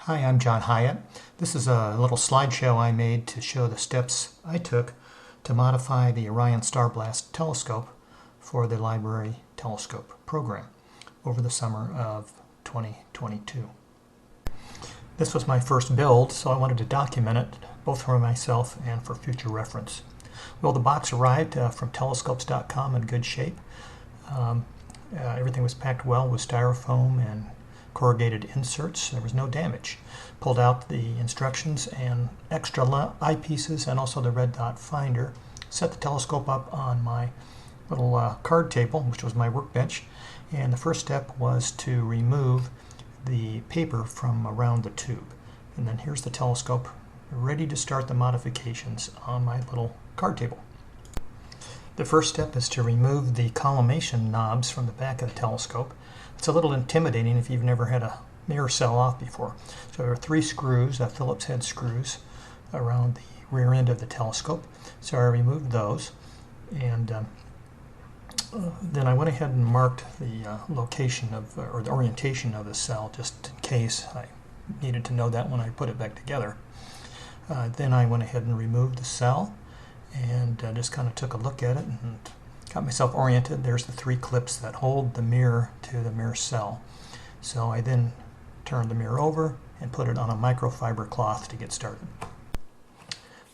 Hi, I'm John Hyatt. This is a little slideshow I made to show the steps I took to modify the Orion Star Blast telescope for the library telescope program over the summer of 2022. This was my first build, so I wanted to document it both for myself and for future reference. Well, the box arrived from telescopes.com in good shape. Everything was packed well with styrofoam and corrugated inserts. There was no damage. Pulled out the instructions and extra eyepieces and also the red dot finder. Set the telescope up on my little card table, which was my workbench. And the first step was to remove the paper from around the tube. And then here's the telescope ready to start the modifications on my little card table. The first step is to remove the collimation knobs from the back of the telescope. It's a little intimidating if you've never had a mirror cell off before. So there are 3 screws, Phillips head screws, around the rear end of the telescope. So I removed those, and then I went ahead and marked the location of, or the orientation of the cell, just in case I needed to know that when I put it back together. Then I went ahead and removed the cell and just kind of took a look at it and got myself oriented. There's the 3 clips that hold the mirror to the mirror cell. So I then turned the mirror over and put it on a microfiber cloth to get started.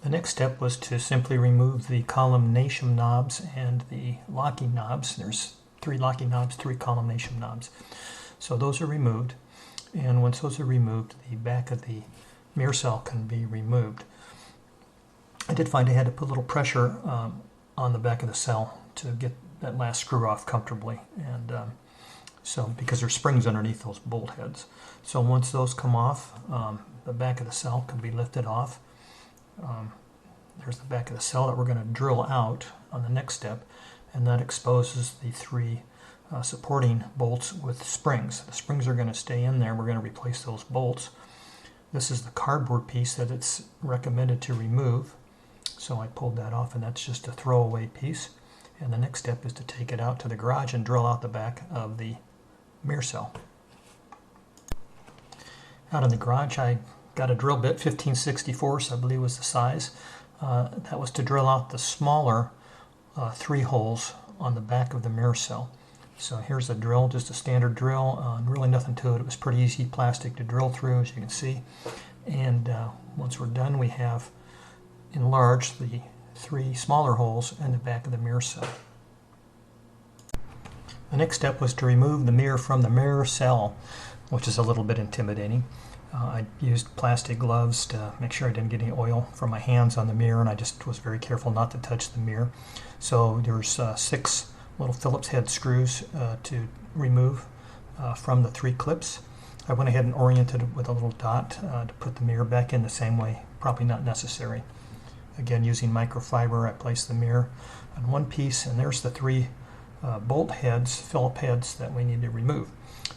The next step was to simply remove the collimation knobs and the locking knobs. There's 3 locking knobs, 3 collimation knobs. So those are removed, and once those are removed, the back of the mirror cell can be removed. I did find I had to put a little pressure on the back of the cell to get that last screw off comfortably, and so because there's springs underneath those bolt heads. So once those come off, the back of the cell can be lifted off. There's the back of the cell that we're going to drill out on the next step, and that exposes the 3 supporting bolts with springs. The springs are going to stay in there. We're going to replace those bolts. This is the cardboard piece that it's recommended to remove. So I pulled that off, and that's just a throwaway piece. And the next step is to take it out to the garage and drill out the back of the mirror cell. Out in the garage, I got a drill bit, 15/64, I believe was the size. That was to drill out the smaller 3 holes on the back of the mirror cell. So here's the drill, just a standard drill, really nothing to it. It was pretty easy plastic to drill through, as you can see. And once we're done, we have enlarged the 3 smaller holes in the back of the mirror cell. The next step was to remove the mirror from the mirror cell, which is a little bit intimidating. I used plastic gloves to make sure I didn't get any oil from my hands on the mirror, and I just was very careful not to touch the mirror. So there's 6 little Phillips head screws to remove from the 3 clips. I went ahead and oriented it with a little dot to put the mirror back in the same way, probably not necessary. Again, using microfiber, I placed the mirror on one piece, and there's the 3 bolt heads, Phillips heads, that we need to remove.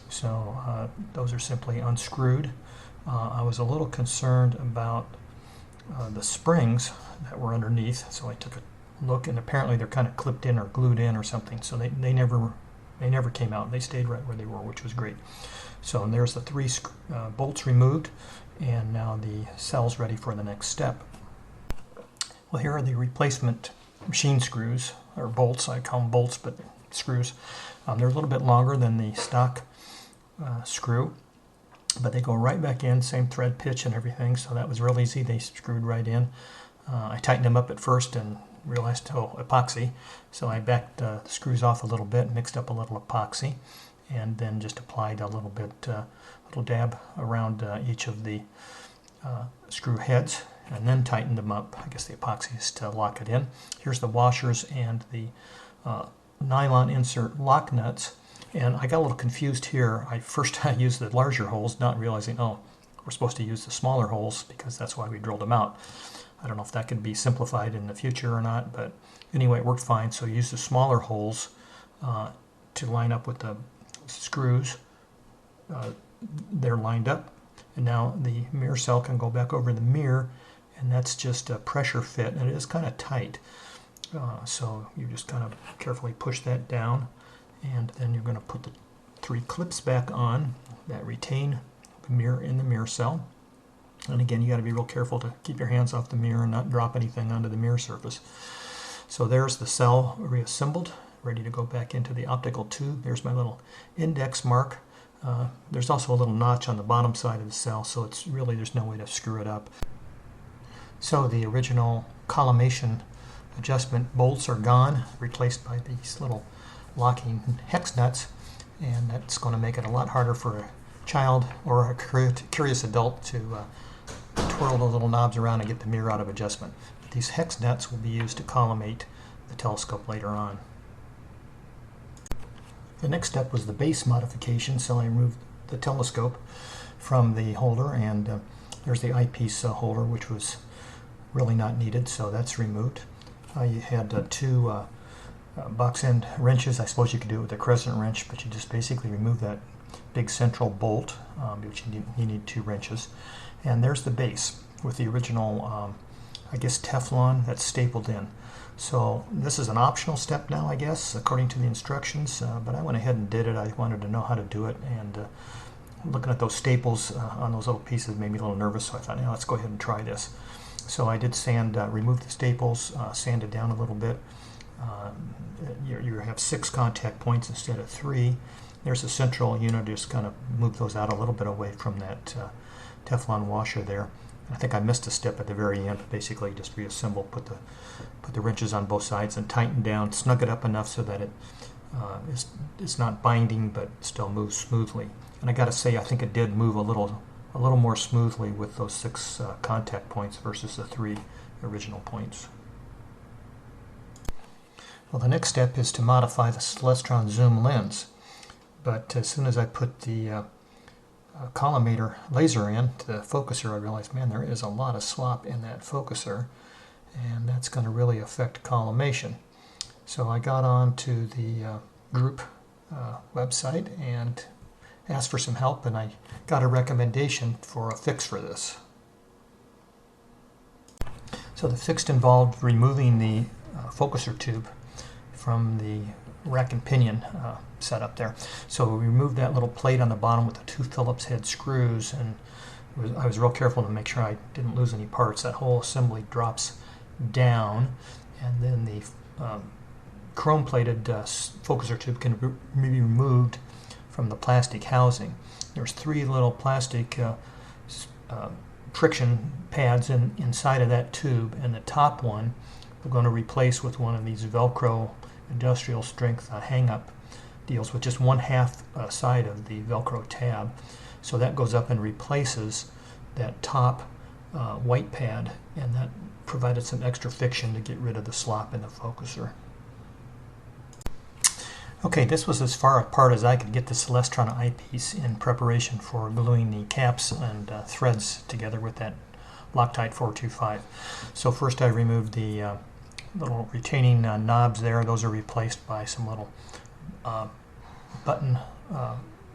So those are simply unscrewed. I was a little concerned about the springs that were underneath, so I took a look, and apparently they're kind of clipped in or glued in or something, so they never came out. They stayed right where they were, which was great. So and there's the 3 bolts removed, and now the cell's ready for the next step. Well, here are the replacement machine screws, or bolts. I call them bolts, but screws. They're a little bit longer than the stock screw, but they go right back in, same thread pitch and everything, so that was real easy. They screwed right in. I tightened them up at first and realized, epoxy, so I backed the screws off a little bit, mixed up a little epoxy, and then just applied a little bit, little dab around each of the screw heads, and then tightened them up. I guess the epoxy is to lock it in. Here's the washers and the nylon insert lock nuts, and I got a little confused here. First I used the larger holes, not realizing, we're supposed to use the smaller holes because that's why we drilled them out. I don't know if that can be simplified in the future or not, but anyway, it worked fine. So I used the smaller holes to line up with the screws. They're lined up, and now the mirror cell can go back over the mirror, and that's just a pressure fit, and it is kind of tight. So you just kind of carefully push that down, and then you're going to put the 3 clips back on that retain mirror in the mirror cell. And again, you got to be real careful to keep your hands off the mirror and not drop anything onto the mirror surface. So there's the cell reassembled, ready to go back into the optical tube. There's my little index mark. There's also a little notch on the bottom side of the cell, so it's really, there's no way to screw it up. So the original collimation adjustment bolts are gone, replaced by these little locking hex nuts, and that's going to make it a lot harder for a child or a curious adult to twirl the little knobs around and get the mirror out of adjustment. But these hex nuts will be used to collimate the telescope later on. The next step was the base modification, so I removed the telescope from the holder, and there's the eyepiece holder, which was really not needed, so that's removed. You had two box end wrenches. I suppose you could do it with a crescent wrench, but you just basically remove that big central bolt, which you need two wrenches. And there's the base with the original, I guess, Teflon that's stapled in. So this is an optional step now, I guess, according to the instructions, but I went ahead and did it. I wanted to know how to do it, and looking at those staples on those little pieces made me a little nervous, so I thought, yeah, let's go ahead and try this. So I did remove the staples, sand it down a little bit. You have 6 contact points instead of 3. There's a central unit, just kind of move those out a little bit away from that Teflon washer there. I think I missed a step at the very end. Basically, just reassemble, put the wrenches on both sides, and tighten down, snug it up enough so that it's not binding but still moves smoothly. And I got to say, I think it did move a little more smoothly with those 6 contact points versus the 3 original points. Well, the next step is to modify the Celestron zoom lens. But as soon as I put the collimator laser in to the focuser, I realized, man, there is a lot of slop in that focuser, and that's going to really affect collimation. So I got on to the group website and asked for some help, and I got a recommendation for a fix for this. So the fix involved removing the focuser tube from the rack and pinion setup there. So we removed that little plate on the bottom with the 2 Phillips head screws, and I was real careful to make sure I didn't lose any parts. That whole assembly drops down, and then the chrome plated focuser tube can be removed from the plastic housing. There's 3 little plastic friction pads inside of that tube, and the top one we're going to replace with one of these Velcro industrial strength hang-up deals with just 1/2 side of the Velcro tab. So that goes up and replaces that top white pad, and that provided some extra friction to get rid of the slop in the focuser. Okay, this was as far apart as I could get the Celestron eyepiece in preparation for gluing the caps and threads together with that Loctite 425. So first I removed the little retaining knobs there. Those are replaced by some little button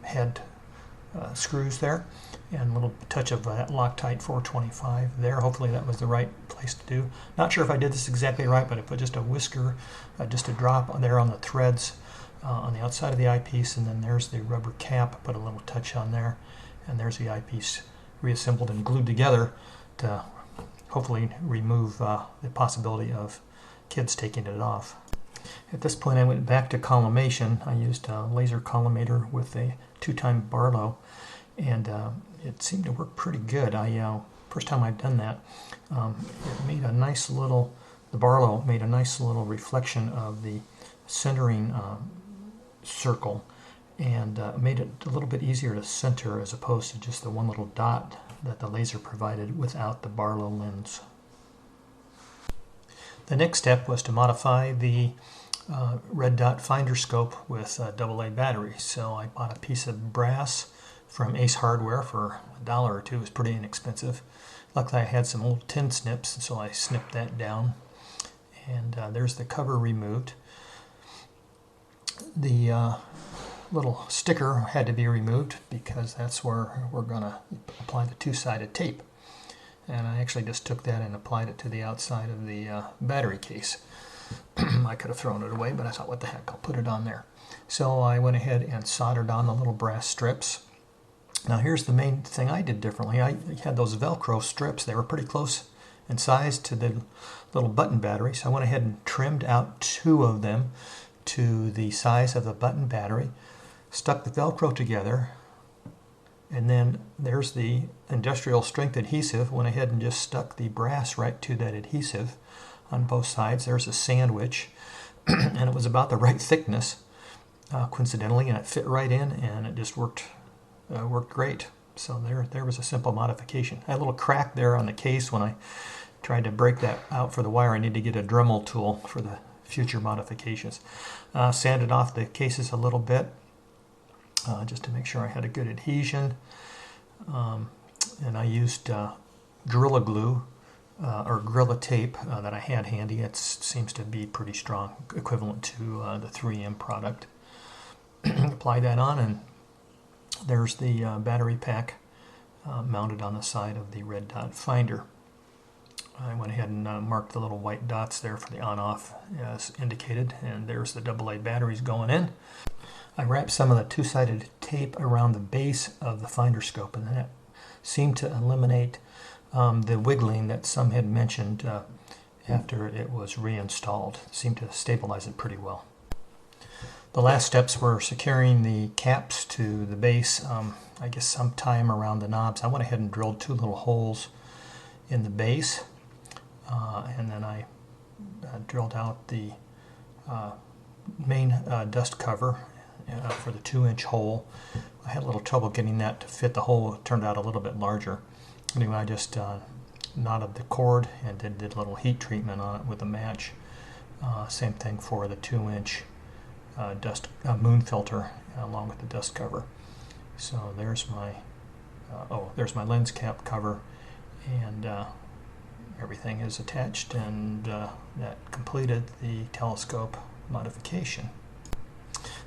head screws there, and a little touch of that Loctite 425 there. Hopefully that was the right place to do. Not sure if I did this exactly right, but I put just a whisker, just a drop there on the threads on the outside of the eyepiece, and then there's the rubber cap. Put a little touch on there, and there's the eyepiece reassembled and glued together to hopefully remove the possibility of kids taking it off. At this point I went back to collimation. I used a laser collimator with a 2-time Barlow, and it seemed to work pretty good. First time I've done that, it made a nice little, the Barlow made a nice little reflection of the centering circle, and made it a little bit easier to center as opposed to just the one little dot that the laser provided without the Barlow lens. The next step was to modify the red dot finder scope with AA batteries. So I bought a piece of brass from Ace Hardware for $1 or $2. It was pretty inexpensive. Luckily I had some old tin snips, so I snipped that down. And there's the cover removed. The little sticker had to be removed because that's where we're going to apply the 2-sided tape. And I actually just took that and applied it to the outside of the battery case. I could have thrown it away, but I thought, what the heck, I'll put it on there. So I went ahead and soldered on the little brass strips, Now here's the main thing I did differently. I had those Velcro strips. They were pretty close in size to the little button battery, so I went ahead and trimmed out 2 of them to the size of the button battery, stuck the Velcro together, and then there's the industrial strength adhesive. Went ahead and just stuck the brass right to that adhesive on both sides. There's a sandwich, and it was about the right thickness, coincidentally, and it fit right in, and it just worked great. So there was a simple modification. I had a little crack there on the case when I tried to break that out for the wire. I need to get a Dremel tool for the future modifications. Sanded off the cases a little bit just to make sure I had a good adhesion. And I used Gorilla Glue or Gorilla Tape that I had handy. It seems to be pretty strong, equivalent to the 3M product. Apply that on, and there's the battery pack mounted on the side of the red dot finder. I went ahead and marked the little white dots there for the on-off as indicated, and there's the AA batteries going in. I wrapped some of the two-sided tape around the base of the finder scope, and that seemed to eliminate the wiggling that some had mentioned after it was reinstalled. It seemed to stabilize it pretty well. The last steps were securing the caps to the base, I guess sometime around the knobs. I went ahead and drilled 2 little holes in the base, and then I drilled out the main dust cover for the 2-inch hole. I had a little trouble getting that to fit the hole. It turned out a little bit larger. Anyway, I just knotted the cord and then did a little heat treatment on it with a match. Same thing for the 2-inch dust moon filter along with the dust cover. So there's my lens cap cover, and everything is attached, and that completed the telescope modification.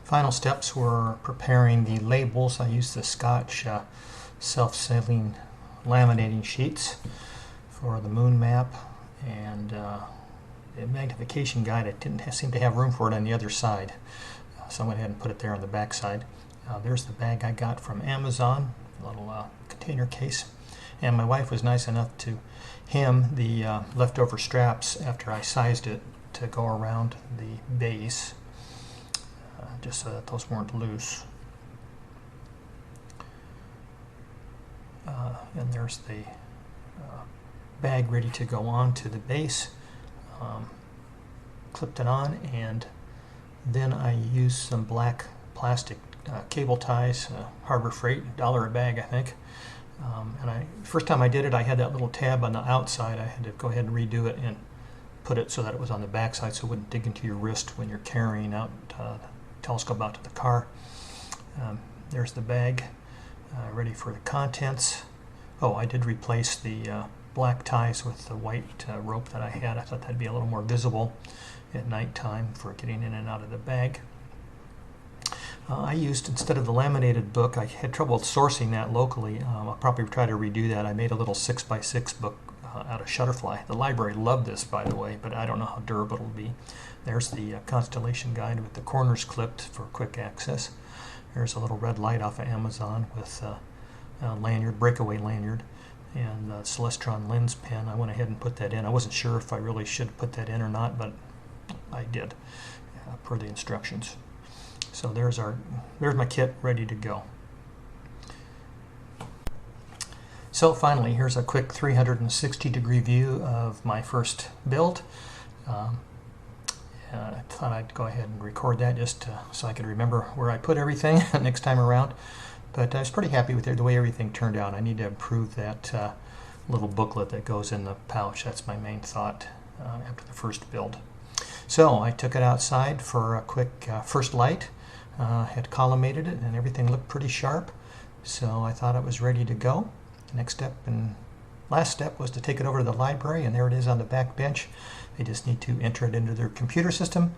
Final steps were preparing the labels. I used the Scotch self-sealing laminating sheets for the moon map, and the magnification guide, I didn't seem to have room for it on the other side, so I went ahead and put it there on the back side. There's the bag I got from Amazon, a little container case, and my wife was nice enough to hem the leftover straps after I sized it to go around the base, just so that those weren't loose. And there's the bag ready to go on to the base. Clipped it on, and then I used some black plastic cable ties, Harbor Freight, $1 a bag, I think. And first time I did it, I had that little tab on the outside. I had to go ahead and redo it and put it so that it was on the back side so it wouldn't dig into your wrist when you're carrying out the telescope out to the car. There's the bag ready for the contents. Oh, I did replace the black ties with the white rope that I had. I thought that'd be a little more visible at nighttime for getting in and out of the bag. I used, instead of the laminated book, I had trouble sourcing that locally. I'll probably try to redo that. I made a little 6x6 book out of Shutterfly. The library loved this, by the way, but I don't know how durable it'll be. There's the constellation guide with the corners clipped for quick access. There's a little red light off of Amazon with a lanyard, breakaway lanyard, and the Celestron lens pen. I went ahead and put that in. I wasn't sure if I really should put that in or not, but I did per the instructions. So there's my kit ready to go. So finally, here's a quick 360-degree view of my first build. I thought I'd go ahead and record that just so I could remember where I put everything next time around. But I was pretty happy with the way everything turned out. I need to improve that little booklet that goes in the pouch. That's my main thought after the first build. So I took it outside for a quick first light. Had collimated it, and everything looked pretty sharp. So I thought it was ready to go. Next step and last step was to take it over to the library, and there it is on the back bench. They just need to enter it into their computer system,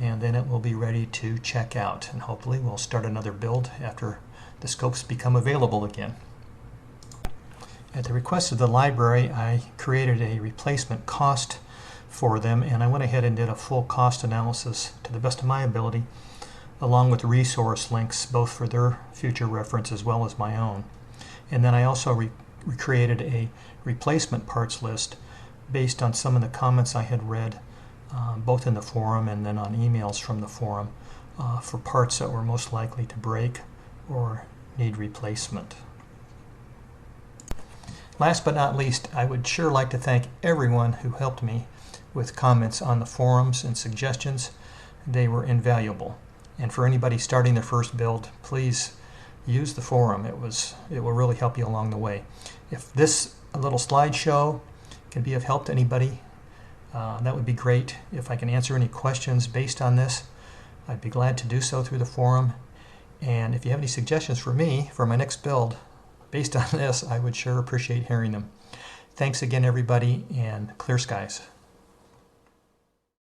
and then it will be ready to check out. And hopefully we'll start another build after the scopes become available again. At the request of the library, I created a replacement cost for them, and I went ahead and did a full cost analysis to the best of my ability along with resource links, both for their future reference as well as my own. And then I also recreated a replacement parts list based on some of the comments I had read, both in the forum and then on emails from the forum, for parts that were most likely to break or need replacement. Last but not least, I would sure like to thank everyone who helped me with comments on the forums and suggestions. They were invaluable. And for anybody starting their first build, please use the forum. It will really help you along the way. If this little slideshow can be of help to anybody, that would be great. If I can answer any questions based on this, I'd be glad to do so through the forum. And if you have any suggestions for me for my next build based on this, I would sure appreciate hearing them. Thanks again, everybody, and clear skies.